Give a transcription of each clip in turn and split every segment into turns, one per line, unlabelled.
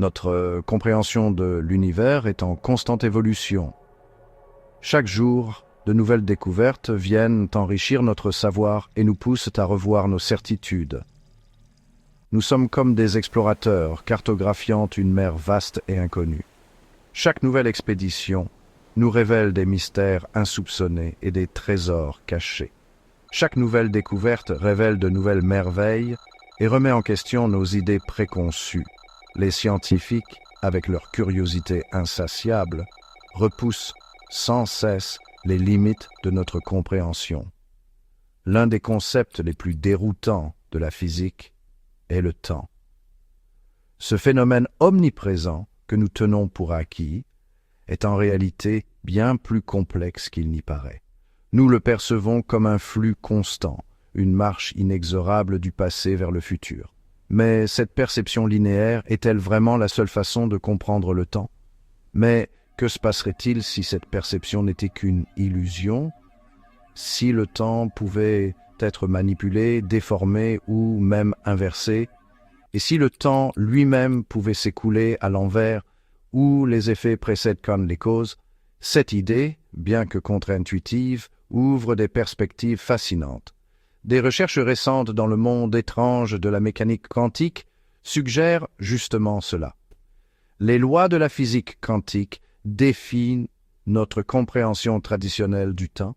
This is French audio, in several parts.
Notre compréhension de l'univers est en constante évolution. Chaque jour, de nouvelles découvertes viennent enrichir notre savoir et nous poussent à revoir nos certitudes. Nous sommes comme des explorateurs cartographiant une mer vaste et inconnue. Chaque nouvelle expédition nous révèle des mystères insoupçonnés et des trésors cachés. Chaque nouvelle découverte révèle de nouvelles merveilles et remet en question nos idées préconçues. Les scientifiques, avec leur curiosité insatiable, repoussent sans cesse les limites de notre compréhension. L'un des concepts les plus déroutants de la physique est le temps. Ce phénomène omniprésent que nous tenons pour acquis est en réalité bien plus complexe qu'il n'y paraît. Nous le percevons comme un flux constant, une marche inexorable du passé vers le futur. Mais cette perception linéaire est-elle vraiment la seule façon de comprendre le temps? Mais que se passerait-il si cette perception n'était qu'une illusion? Si le temps pouvait être manipulé, déformé ou même inversé? Et si le temps lui-même pouvait s'écouler à l'envers où les effets précèdent comme les causes? Cette idée, bien que contre-intuitive, ouvre des perspectives fascinantes. Des recherches récentes dans le monde étrange de la mécanique quantique suggèrent justement cela. Les lois de la physique quantique défient notre compréhension traditionnelle du temps.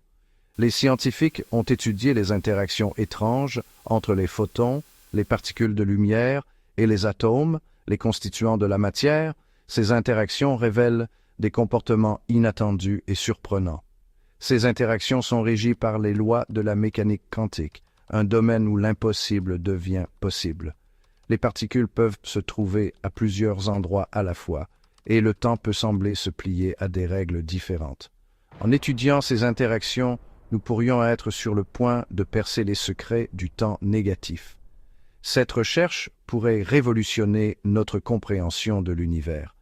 Les scientifiques ont étudié les interactions étranges entre les photons, les particules de lumière et les atomes, les constituants de la matière. Ces interactions révèlent des comportements inattendus et surprenants. Ces interactions sont régies par les lois de la mécanique quantique, un domaine où l'impossible devient possible. Les particules peuvent se trouver à plusieurs endroits à la fois, et le temps peut sembler se plier à des règles différentes. En étudiant ces interactions, nous pourrions être sur le point de percer les secrets du temps négatif. Cette recherche pourrait révolutionner notre compréhension de l'univers.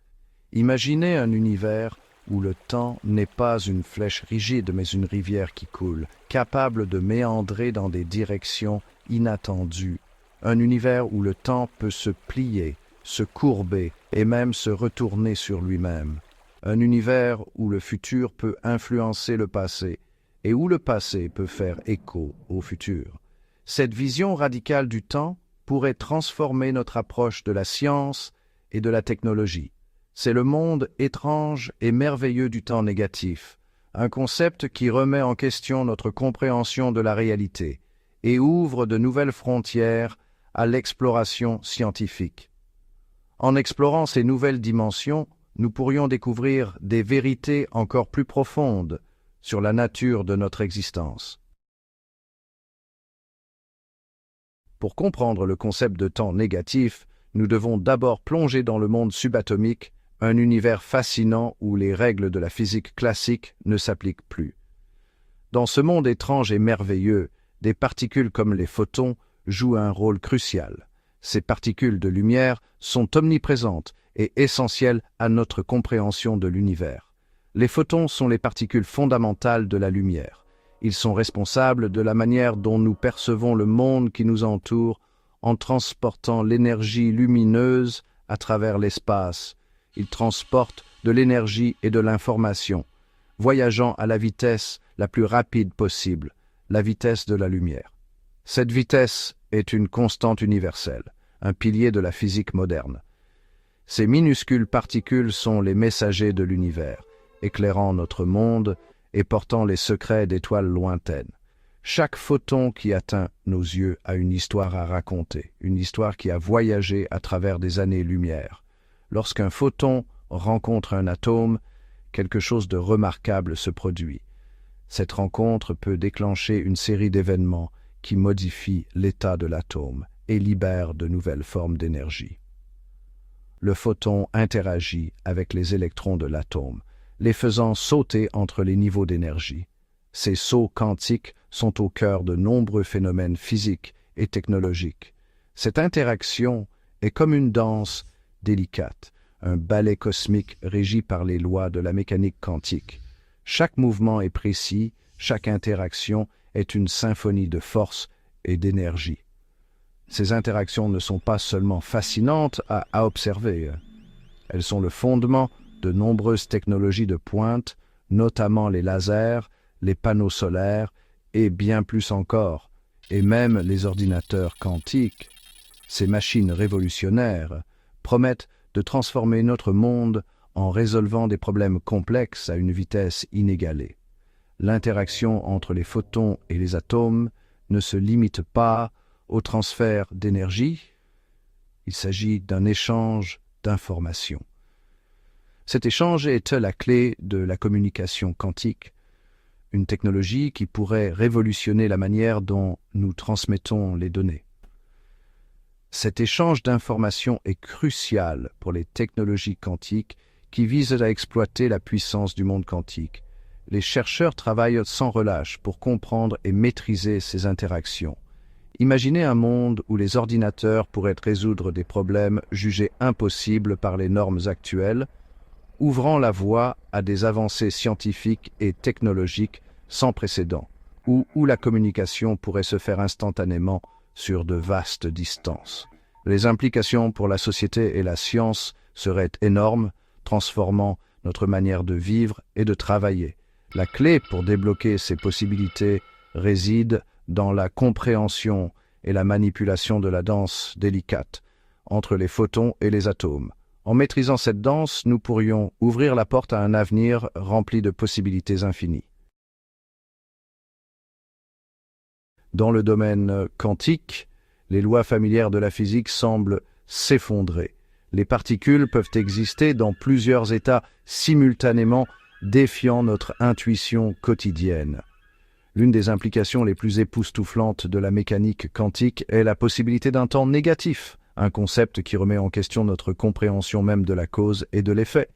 Imaginez un univers où le temps n'est pas une flèche rigide, mais une rivière qui coule, capable de méandrer dans des directions inattendues. Un univers où le temps peut se plier, se courber et même se retourner sur lui-même. Un univers où le futur peut influencer le passé et où le passé peut faire écho au futur. Cette vision radicale du temps pourrait transformer notre approche de la science et de la technologie. C'est le monde étrange et merveilleux du temps négatif, un concept qui remet en question notre compréhension de la réalité et ouvre de nouvelles frontières à l'exploration scientifique. En explorant ces nouvelles dimensions, nous pourrions découvrir des vérités encore plus profondes sur la nature de notre existence. Pour comprendre le concept de temps négatif, nous devons d'abord plonger dans le monde subatomique, un univers fascinant où les règles de la physique classique ne s'appliquent plus. Dans ce monde étrange et merveilleux, des particules comme les photons jouent un rôle crucial. Ces particules de lumière sont omniprésentes et essentielles à notre compréhension de l'univers. Les photons sont les particules fondamentales de la lumière. Ils sont responsables de la manière dont nous percevons le monde qui nous entoure en transportant l'énergie lumineuse à travers l'espace. Ils transportent de l'énergie et de l'information, voyageant à la vitesse la plus rapide possible, la vitesse de la lumière. Cette vitesse est une constante universelle, un pilier de la physique moderne. Ces minuscules particules sont les messagers de l'univers, éclairant notre monde et portant les secrets d'étoiles lointaines. Chaque photon qui atteint nos yeux a une histoire à raconter, une histoire qui a voyagé à travers des années-lumière. Lorsqu'un photon rencontre un atome, quelque chose de remarquable se produit. Cette rencontre peut déclencher une série d'événements qui modifient l'état de l'atome et libèrent de nouvelles formes d'énergie. Le photon interagit avec les électrons de l'atome, les faisant sauter entre les niveaux d'énergie. Ces sauts quantiques sont au cœur de nombreux phénomènes physiques et technologiques. Cette interaction est comme une danse délicate, un ballet cosmique régi par les lois de la mécanique quantique. Chaque mouvement est précis, chaque interaction est une symphonie de force et d'énergie. Ces interactions ne sont pas seulement fascinantes à observer, Elles sont le fondement de nombreuses technologies de pointe, notamment les lasers, les panneaux solaires et bien plus encore, et même les ordinateurs quantiques. Ces machines révolutionnaires promettent de transformer notre monde en résolvant des problèmes complexes à une vitesse inégalée. L'interaction entre les photons et les atomes ne se limite pas au transfert d'énergie, il s'agit d'un échange d'informations. Cet échange est la clé de la communication quantique, une technologie qui pourrait révolutionner la manière dont nous transmettons les données. Cet échange d'informations est crucial pour les technologies quantiques qui visent à exploiter la puissance du monde quantique. Les chercheurs travaillent sans relâche pour comprendre et maîtriser ces interactions. Imaginez un monde où les ordinateurs pourraient résoudre des problèmes jugés impossibles par les normes actuelles, ouvrant la voie à des avancées scientifiques et technologiques sans précédent, où la communication pourrait se faire instantanément sur de vastes distances. Les implications pour la société et la science seraient énormes, transformant notre manière de vivre et de travailler. La clé pour débloquer ces possibilités réside dans la compréhension et la manipulation de la danse délicate entre les photons et les atomes. En maîtrisant cette danse, nous pourrions ouvrir la porte à un avenir rempli de possibilités infinies. Dans le domaine quantique, les lois familières de la physique semblent s'effondrer. Les particules peuvent exister dans plusieurs états simultanément, défiant notre intuition quotidienne. L'une des implications les plus époustouflantes de la mécanique quantique est la possibilité d'un temps négatif, un concept qui remet en question notre compréhension même de la cause et de l'effet.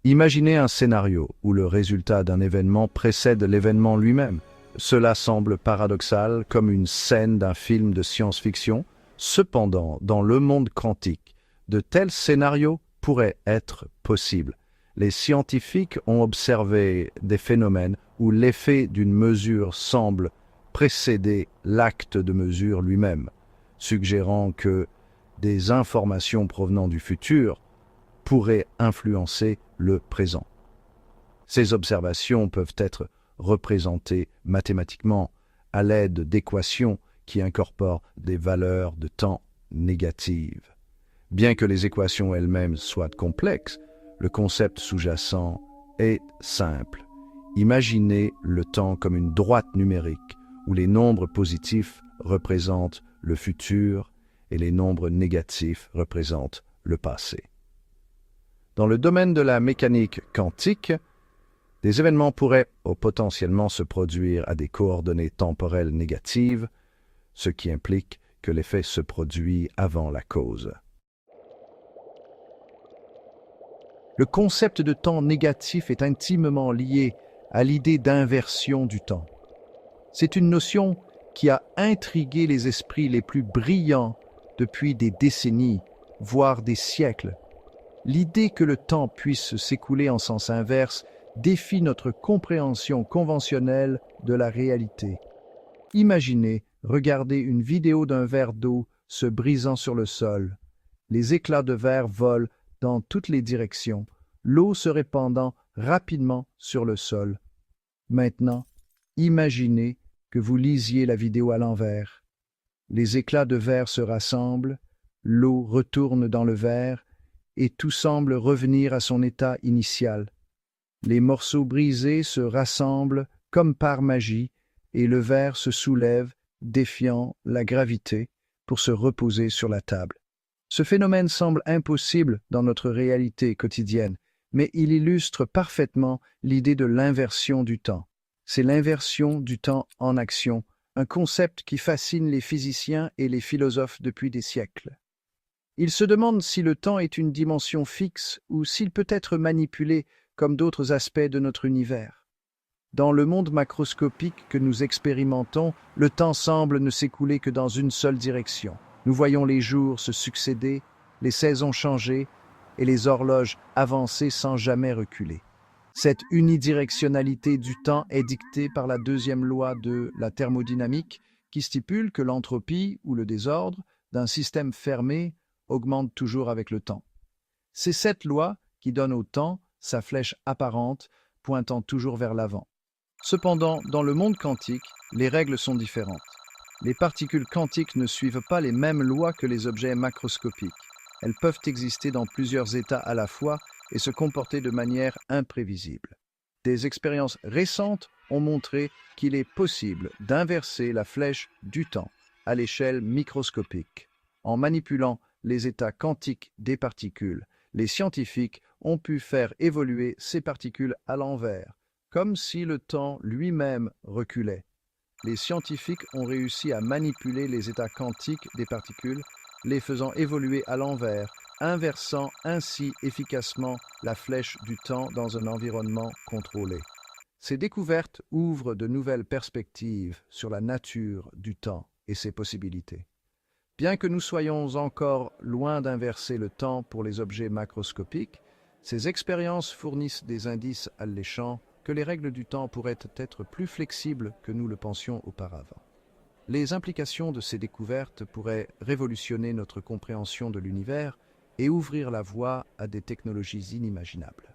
Imaginez un scénario où le résultat d'un événement précède l'événement lui-même. Cela semble paradoxal, comme une scène d'un film de science-fiction. Cependant, dans le monde quantique, de tels scénarios pourraient être possibles. Les scientifiques ont observé des phénomènes où l'effet d'une mesure semble précéder l'acte de mesure lui-même, suggérant que des informations provenant du futur pourraient influencer le présent. Ces observations peuvent être représentées mathématiquement à l'aide d'équations qui incorporent des valeurs de temps négatives. Bien que les équations elles-mêmes soient complexes, le concept sous-jacent est simple. Imaginez le temps comme une droite numérique où les nombres positifs représentent le futur et les nombres négatifs représentent le passé. Dans le domaine de la mécanique quantique, des événements pourraient potentiellement se produire à des coordonnées temporelles négatives, ce qui implique que l'effet se produit avant la cause. Le concept de temps négatif est intimement lié à l'idée d'inversion du temps. C'est une notion qui a intrigué les esprits les plus brillants depuis des décennies, voire des siècles. L'idée que le temps puisse s'écouler en sens inverse défie notre compréhension conventionnelle de la réalité. Imaginez regarder une vidéo d'un verre d'eau se brisant sur le sol. Les éclats de verre volent dans toutes les directions, l'eau se répandant rapidement sur le sol. Maintenant, imaginez que vous lisiez la vidéo à l'envers. Les éclats de verre se rassemblent, l'eau retourne dans le verre et tout semble revenir à son état initial. Les morceaux brisés se rassemblent comme par magie et le verre se soulève, défiant la gravité, pour se reposer sur la table. Ce phénomène semble impossible dans notre réalité quotidienne, mais il illustre parfaitement l'idée de l'inversion du temps. C'est l'inversion du temps en action, un concept qui fascine les physiciens et les philosophes depuis des siècles. Ils se demandent si le temps est une dimension fixe ou s'il peut être manipulé comme d'autres aspects de notre univers. Dans le monde macroscopique que nous expérimentons, le temps semble ne s'écouler que dans une seule direction. Nous voyons les jours se succéder, les saisons changer et les horloges avancer sans jamais reculer. Cette unidirectionnalité du temps est dictée par la deuxième loi de la thermodynamique qui stipule que l'entropie ou le désordre d'un système fermé augmente toujours avec le temps. C'est cette loi qui donne au temps sa flèche apparente, pointant toujours vers l'avant. Cependant, dans le monde quantique, les règles sont différentes. Les particules quantiques ne suivent pas les mêmes lois que les objets macroscopiques. Elles peuvent exister dans plusieurs états à la fois et se comporter de manière imprévisible. Des expériences récentes ont montré qu'il est possible d'inverser la flèche du temps à l'échelle microscopique. En manipulant les états quantiques des particules, les scientifiques ont pu faire évoluer ces particules à l'envers, comme si le temps lui-même reculait. Les scientifiques ont réussi à manipuler les états quantiques des particules, les faisant évoluer à l'envers, inversant ainsi efficacement la flèche du temps dans un environnement contrôlé. Ces découvertes ouvrent de nouvelles perspectives sur la nature du temps et ses possibilités. Bien que nous soyons encore loin d'inverser le temps pour les objets macroscopiques, ces expériences fournissent des indices alléchants que les règles du temps pourraient être plus flexibles que nous le pensions auparavant. Les implications de ces découvertes pourraient révolutionner notre compréhension de l'univers et ouvrir la voie à des technologies inimaginables.